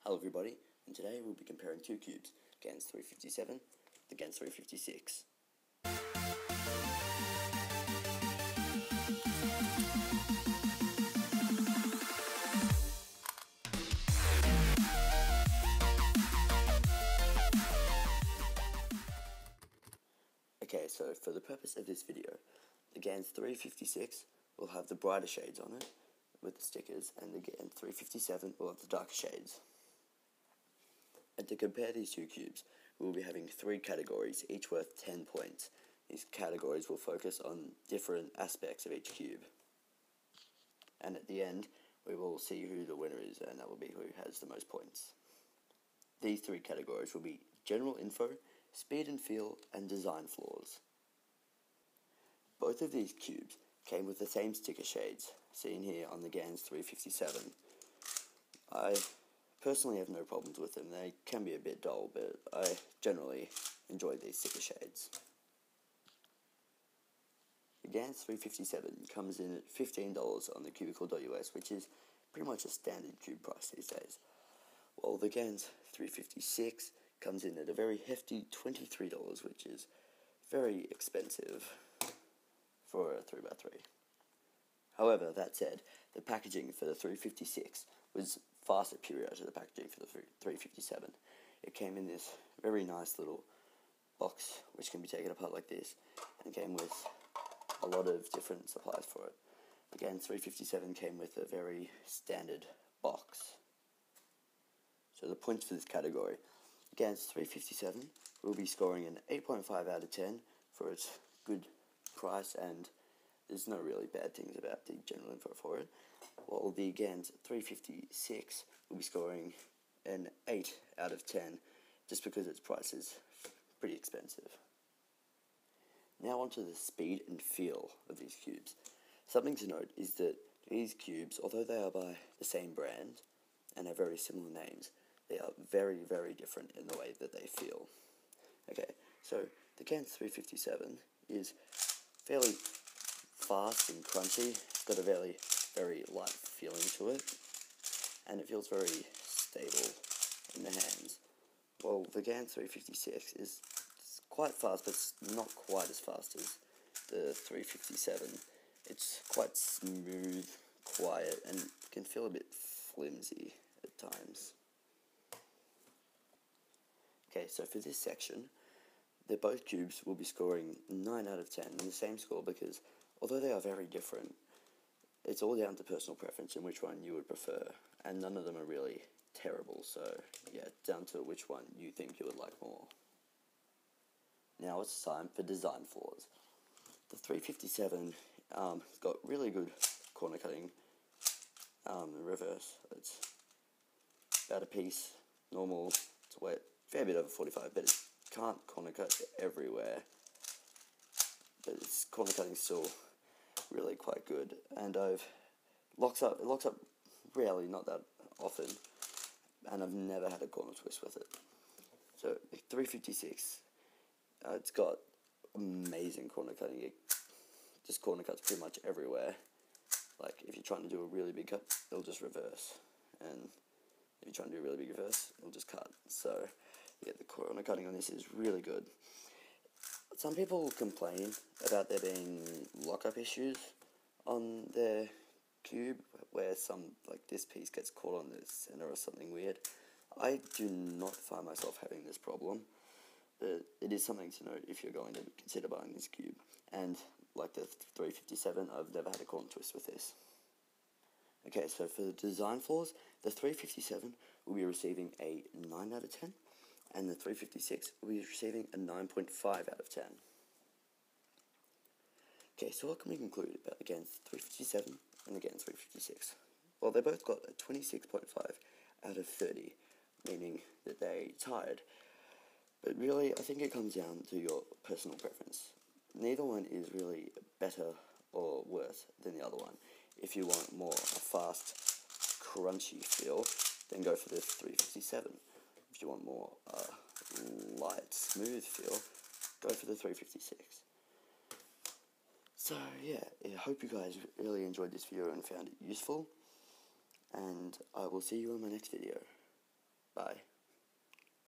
Hello everybody, and today we'll be comparing two cubes, Gans 357, the Gans 356. Okay, so for the purpose of this video, the Gans 356 will have the brighter shades on it, with the stickers, and the Gans 357 will have the darker shades. And to compare these two cubes, we will be having three categories, each worth 10 points. These categories will focus on different aspects of each cube. And at the end, we will see who the winner is, and that will be who has the most points. These three categories will be general info, speed and feel, and design flaws. Both of these cubes came with the same sticker shades, seen here on the Gans 357. I personally have no problems with them. They can be a bit dull, but I generally enjoy these sticker shades. The Gans 357 comes in at $15 on the cubicle.us, which is pretty much a standard cube price these days. While the Gans 356 comes in at a very hefty $23, which is very expensive for a 3x3. However, that said, the packaging for the 356 was far superior to the packaging for the 357. It came in this very nice little box, which can be taken apart like this, and came with a lot of different supplies for it. The Gans 357 came with a very standard box. So the points for this category, the Gans 357 will be scoring an 8.5 out of 10 for its good price, and there's no really bad things about the general info for it. While the Gans 356 will be scoring an 8 out of 10 just because its price is pretty expensive. Now onto the speed and feel of these cubes. Something to note is that these cubes, although they are by the same brand and have very similar names, they are very, very different in the way that they feel. Okay, so the Gans 357 is fairly fast and crunchy. It's got a very, very light feeling to it, and it feels very stable in the hands. Well, the Gans 356 is quite fast, but it's not quite as fast as the 357. It's quite smooth, quiet, and can feel a bit flimsy at times. Okay, so for this section, both cubes will be scoring 9 out of 10, and the same score because, although they are very different, it's all down to personal preference and which one you would prefer, and none of them are really terrible, so yeah, down to which one you think you would like more. Now it's time for design flaws. The 357 got really good corner cutting in reverse. It's about a piece, normal, it's a fair bit over 45, but it can't corner cut everywhere. But its corner cutting is still really quite good, and it locks up rarely, not that often, and I've never had a corner twist with it. So the 356, it's got amazing corner cutting. It just corner cuts pretty much everywhere. Like if you're trying to do a really big cut, it'll just reverse, and if you're trying to do a really big reverse, it'll just cut. So yeah, the corner cutting on this is really good. Some people complain about there being lockup issues on their cube, where like this piece gets caught on the center or something weird. I do not find myself having this problem, but it is something to note if you're going to consider buying this cube. And like the 357, I've never had a corner twist with this. Okay, so for the design flaws, the 357 will be receiving a 9 out of 10, and the 356 will be receiving a 9.5 out of 10. Okay, so what can we conclude about the Gans 357 and the Gans 356? Well, they both got a 26.5 out of 30, meaning that they tied. But really, I think it comes down to your personal preference. Neither one is really better or worse than the other one. If you want more a fast, crunchy feel, then go for the 357. If you want more light, smooth feel, go for the 356. So yeah, I hope you guys really enjoyed this video and found it useful, and I will see you in my next video. Bye.